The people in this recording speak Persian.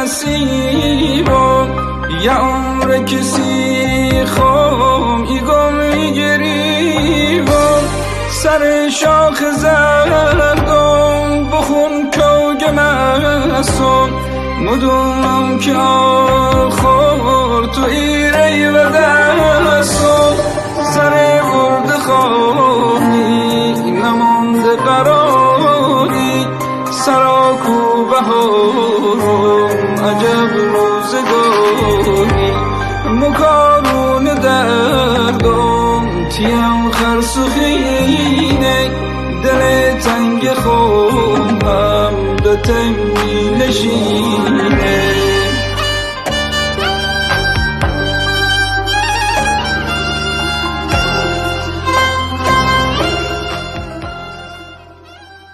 نصیبم یه عمر کسی خوام ایگم میگریبم سر شاخ زردم بخون کوگ مسون مدونم که آخر تو ایره و دستم سر برد خواهی نمانده برانی سراکو بهارم عجب روزگاری مکارون دردم تیم خرسخینه دل تنگ خوبم به تنگی نشینه